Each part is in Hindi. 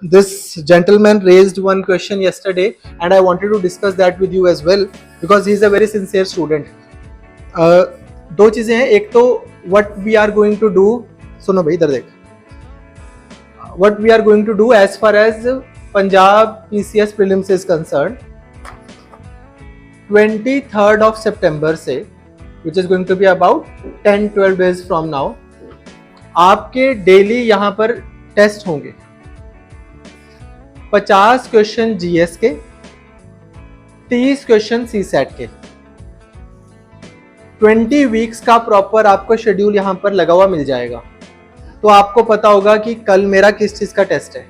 this gentleman raised one question yesterday, and I wanted to discuss that with you as well because he is a very sincere student. दो चीजें हैं, एक तो what we are going to do, सुनो भाई इधर देख, what we are going to do as far as Punjab PCS prelims is concerned. 23rd of September से, which is going to be about 10-12 days from now, आपके डेली यहाँ पर टेस्ट होंगे. 50 क्वेश्चन जीएस के, 30 क्वेश्चन सीसैट के. 20 वीक्स का प्रॉपर आपको शेड्यूल यहां पर लगा हुआ मिल जाएगा. तो आपको पता होगा कि कल मेरा किस चीज का टेस्ट है.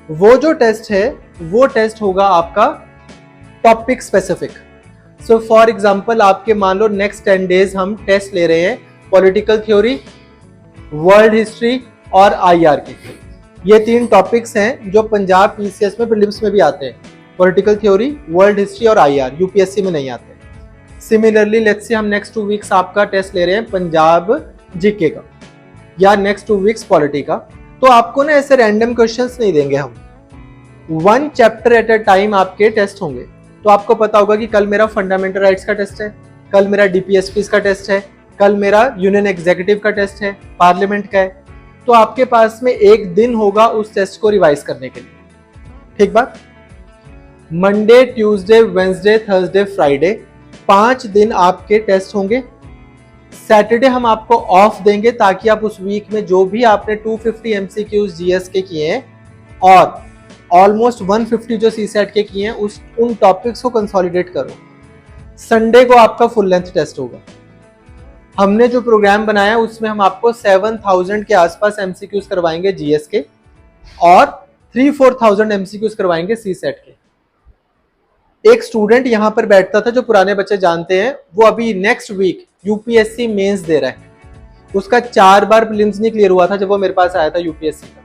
वो जो टेस्ट है वो टेस्ट होगा आपका topic specific. So for example आपके मान लो नेक्स्ट 10 डेज हम टेस्ट ले रहे हैं पॉलिटिकल थ्योरी, वर्ल्ड हिस्ट्री और आईआर के. ये 3 टॉपिक्स हैं जो पंजाब पीसीएस में प्रीलिम्स में भी आते हैं. पॉलिटिकल थ्योरी, वर्ल्ड हिस्ट्री और आईआर यूपीएससी में नहीं आते. सिमिलरली लेट्स से हम नेक्स्ट 2 वीक्स आपका टेस्ट ले रहे हैं पंजाब जीके का या नेक्स्ट 2 वीक्स पॉलिटी का. तो आपको ना ऐसे रैंडम क्वेश्चंस नहीं देंगे हम, 1 चैप्टर एट अ टाइम आपके टेस्ट होंगे. तो आपको पता होगा कि कल मेरा फंडामेंटल राइट्स का टेस्ट है, कल मेरा डीपीएसपी का टेस्ट है, कल मेरा यूनियन एग्जीक्यूटिव का टेस्ट है, पार्लियामेंट का है. तो आपके पास में एक दिन होगा उस टेस्ट को रिवाइज करने के लिए. ठीक बात. Monday, Tuesday, Wednesday, Thursday, Friday 5 दिन आपके टेस्ट होंगे. सैटरडे हम आपको ऑफ देंगे ताकि आप उस वीक में जो भी आपने 250 एमसीक्यूज जीएस के किए हैं और ऑलमोस्ट 150 जो सीसैट के किए हैं उन टॉपिक्स को कंसोलिडेट करो. संडे को आपका फुल लेंथ टेस्ट होगा. हमने जो प्रोग्राम बनाया उसमें हम आपको 7000 के आसपास एमसीक्यूज करवाएंगे जीएस के और 3-4,000 एमसीक्यूज करवाएंगे सीसैट के. एक स्टूडेंट यहां पर बैठता था जो पुराने बच्चे जानते हैं, वो अभी नेक्स्ट वीक यूपीएससी मेंस दे रहा है. उसका 4 बार प्रीलिम्स नहीं क्लियर हुआ था जब वो मेरे पास आया था यूपीएससी का.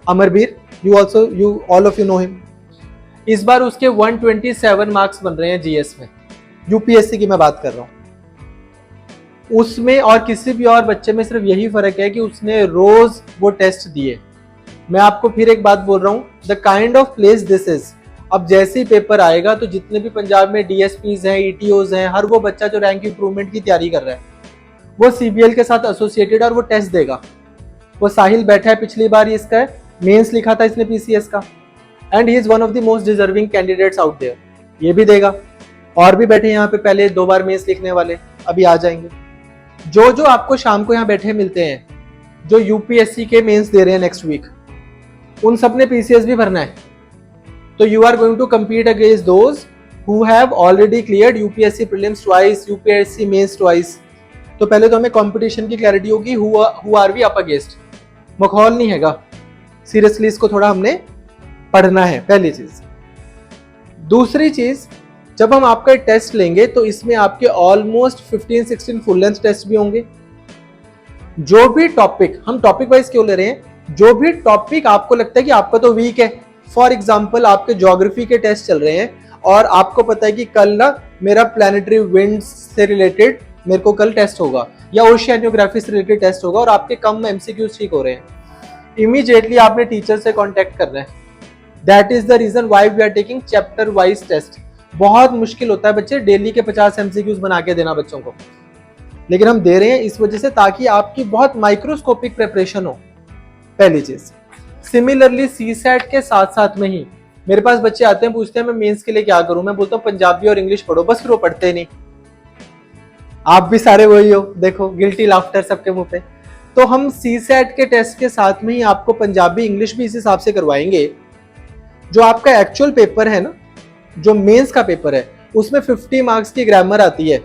Amarvir, you all of you know him. इस बार उसके 127 मार्क्स बन रहे हैं जीएस में. यूपीएससी की मैं बात कर रहा हूं. उसमें और किसी भी और बच्चे में सिर्फ यही फर्क है कि उसने रोज वो टेस्ट दिए. मैं आपको फिर एक बात बोल रहा हूं, the kind of place this is. अब जैसे ही पेपर आएगा तो जितने भी पंजाब में डीएसपीज हैं, ईटीओज हैं, हर वो बच्चा जो रैंक इंप्रूवमेंट की तैयारी कर रहा है वो सीबीएल के साथ एसोसिएटेड और वो टेस्ट देगा. वो साहिल बैठा है, पिछली बार ही इसका मेंस लिखा था इसने पीसीएस का, and he is one of the most deserving candidates out there. ये भी देगा. और भी बैठे यहाँ पे पहले 2 बार मेंस लिखने वाले अभी आ जाएंगे. जो जो आपको शाम को यहाँ बैठे मिलते हैं जो यूपीएससी के मेंस दे रहे हैं नेक्स्ट वीक, उन सब ने पीसीएस भी भरना है. तो you are going to compete against those who have already cleared UPSC prelims twice, UPSC mains twice. तो पहले तो हमें कंपटीशन की क्लैरिटी होगी, who are we up against. मखौल नहीं हैगा, सीरियसली इसको थोड़ा हमने पढ़ना है, पहली चीज. दूसरी चीज, जब हम आपका टेस्ट लेंगे तो इसमें आपके ऑलमोस्ट 15-16 फुल लेंथ टेस्ट भी होंगे. जो भी टॉपिक, हम टॉपिक वाइज क्यों ले रहे हैं, जो भी टॉपिक आपको लगता है कि आपका तो वीक है. फॉर एग्जाम्पल आपके ज्योग्राफी के टेस्ट चल रहे हैं और आपको पता है कि कल ना मेरा प्लैनेटरी विंड्स से रिलेटेड मेरे को कल टेस्ट होगा या ओशियानोग्राफी से रिलेटेड टेस्ट होगा और आपके कम एमसीक्यूज ठीक हो रहे हैं. इमीडिएटली आपने टीचर से कांटेक्ट करना है. That is the reason why we are taking chapter wise test. बहुत मुश्किल होता है बच्चे डेली के 50 एमसीक्यूज बना के देना बच्चों को, लेकिन हम दे रहे हैं इस वजह से ताकि आपकी बहुत माइक्रोस्कोपिक प्रिपरेशन हो. पहली चीज. सिमिलरली सीसैट के साथ साथ में ही मेरे पास बच्चे आते हैं, पूछते हैं मैं मेंस के लिए क्या करूं. मैं बोलता हूं पंजाबी और इंग्लिश पढ़ो, बस फिर वो पढ़ते नहीं. आप भी सारे वही हो, देखो गिल्टी लाफ्टर सबके मुंह पे. तो हम सीसैट के टेस्ट के साथ में ही आपको पंजाबी इंग्लिश भी इस हिसाब से करवाएंगे. जो आपका एक्चुअल पेपर है ना, जो मेंस का पेपर है, उसमें 50 मार्क्स की ग्रामर आती है,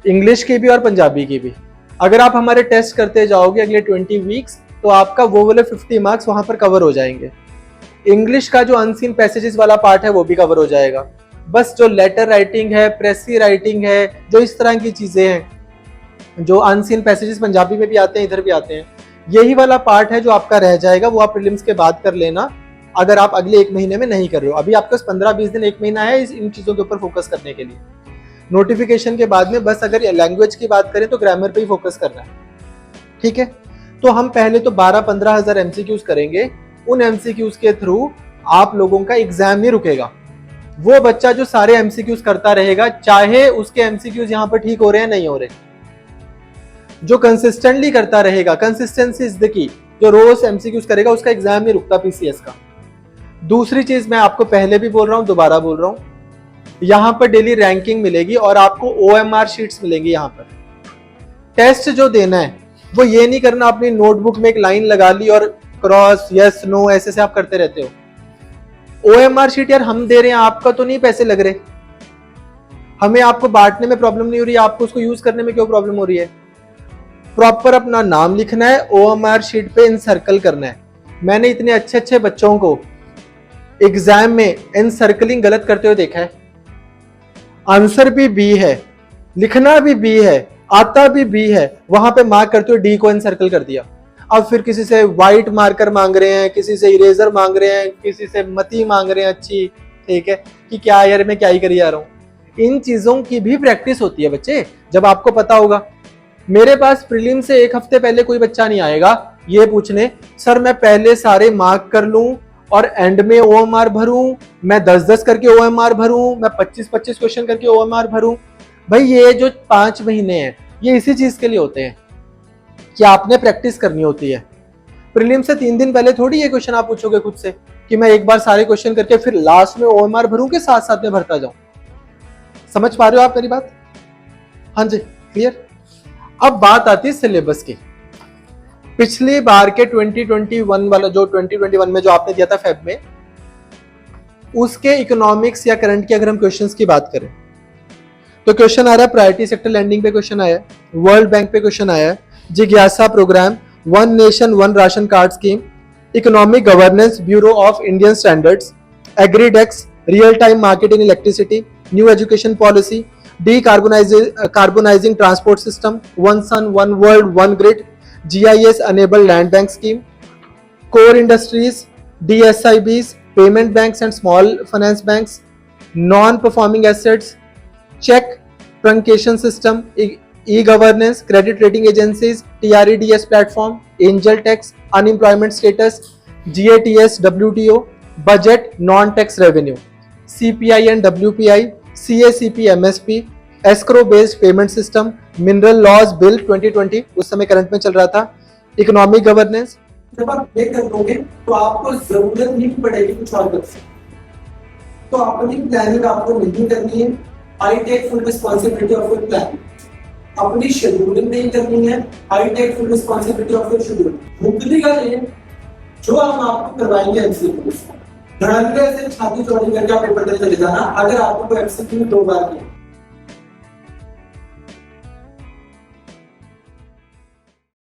इंग्लिश की भी और पंजाबी की भी. अगर आप हमारे टेस्ट करते जाओगे अगले 20 वीक्स तो आपका वो वाले 50 मार्क्स वहां पर कवर हो जाएंगे. इंग्लिश का जो अनसीन पैसेजेस वाला पार्ट है वो भी कवर हो जाएगा. बस जो लेटर राइटिंग है, प्रेसी राइटिंग है, जो इस तरह की चीजें हैं, जो अनसीन पैसेजेस पंजाबी में भी आते हैं इधर भी आते हैं, यही वाला पार्ट है जो आपका रह जाएगा. वो आप प्रीलिम्स के बाद कर लेना अगर आप अगले 1 महीने में नहीं कर रहे हो. अभी आपके पास 15-20 दिन 1 महीना है इन चीजों के ऊपर फोकस करने के लिए. नोटिफिकेशन के बाद में बस अगर लैंग्वेज की बात करें तो ग्रामर पे ही फोकस करना है. ठीक है. तो हम पहले तो 12-15 हज़ार एमसीक्यूज करेंगे. उन एमसीक्यूज के थ्रू आप लोगों का एग्जाम नहीं रुकेगा। वो बच्चा जो सारे एमसीक्यूज करता रहेगा, चाहे उसके एमसीक्यूज यहाँ पर ठीक हो रहे हैं नहीं हो रहे, जो कंसिस्टेंटली करता रहेगा, कंसिस्टेंसी इज द की, जो रोज एमसीक्यूज करेगा उसका एग्जाम नहीं रुकता पीसीएस का। दूसरी चीज मैं आपको पहले भी बोल रहा हूं, दोबारा बोल रहा हूं, यहां पर डेली रैंकिंग मिलेगी और आपको ओएमआर शीट्स मिलेंगी। यहां पर टेस्ट जो देना है वो ये नहीं करना अपनी नोटबुक में एक लाइन लगा ली और क्रॉस यस नो ऐसे से आप करते रहते हो। ओएमआर शीट यार हम दे रहे हैं, आपका तो नहीं पैसे लग रहे, हमें आपको बांटने में प्रॉब्लम नहीं हो रही है, आपको उसको यूज करने में क्यों प्रॉब्लम हो रही है। प्रॉपर अपना नाम लिखना है, ओएमआर शीट पे इनसर्कल करना है। मैंने इतने अच्छे अच्छे बच्चों को एग्जाम में इनसर्कलिंग गलत करते हुए देखा है। आंसर भी बी है, लिखना भी बी है, आता भी बी है, वहां पे मार्क करते हुए डी को इनसर्कल कर दिया। अब फिर किसी से व्हाइट मार्कर मांग रहे हैं, किसी से इरेजर मांग रहे हैं, किसी से मती मांग रहे हैं अच्छी, ठीक है, कि क्या यार मैं क्या ही करी जा रहा हूं। इन चीजों की भी प्रैक्टिस होती है बच्चे, जब आपको पता होगा। मेरे पास प्रीलिम से एक हफ्ते पहले कोई बच्चा नहीं आएगा ये पूछने सर मैं पहले सारे मार्क कर लूं और एंड में ओएमआर भरूं, मैं 10-10 करके ओएमआर भरूं, मैं 25-25 क्वेश्चन करके ओएमआर भरूं। भाई ये जो 5 महीने हैं ये इसी चीज के लिए होते हैं कि आपने प्रैक्टिस करनी होती है। प्रीलिम से 3 दिन पहले थोड़ी ये क्वेश्चन आप पूछोगे खुद से कि मैं एक बार सारे क्वेश्चन करके फिर लास्ट में ओएमआर भरूं के साथ साथ में भरता जाऊं। समझ पा रहे हो आप मेरी बात? हाँ जी, क्लियर। अब बात आती है सिलेबस की। पिछली बार के 2021 वाला, जो 2021 में जो आपने दिया था फेब में, उसके इकोनॉमिक्स या करंट की अगर हम क्वेश्चंस की बात करें तो क्वेश्चन आ रहा है प्रायोरिटी सेक्टर लैंडिंग पे क्वेश्चन आया है, वर्ल्ड बैंक पे क्वेश्चन आया है, जिज्ञासा programme, one nation one ration card scheme, economic governance bureau of Indian standards, Agridex, real time market in electricity, new education policy, decarbonizing transport system, one sun, one world, one grid, GIS enabled land bank scheme, core industries, DSIBs, payment banks and small finance banks, non-performing assets, check truncation system, e-governance, credit rating agencies, TREDS platform, angel tax, unemployment status, GATS, WTO, budget, non-tax revenue, CPI and WPI, CACP MSP, escrow based payment system, mineral laws bill 2020 उस समय करंट में चल रहा था, इकोनॉमिक गवर्नेंस। जब आप ये कर लोगे तो आपको जरूरत नहीं पड़ेगी कुछ और करने की, तो अपनी प्लानिंग आपको नहीं करनी है। I take full responsibility of your planning. अपनी शेड्यूलिंग नहीं करनी है, I take full responsibility of your schedule. मुद्दे का ये जो हम आपको करवाएंगे एमसीक्यू, धड़ल्ले से छाती चौड़ी करके आप पेपर दे चले जाना। अगर आपको कोई एमसीक्यू 2 बार किया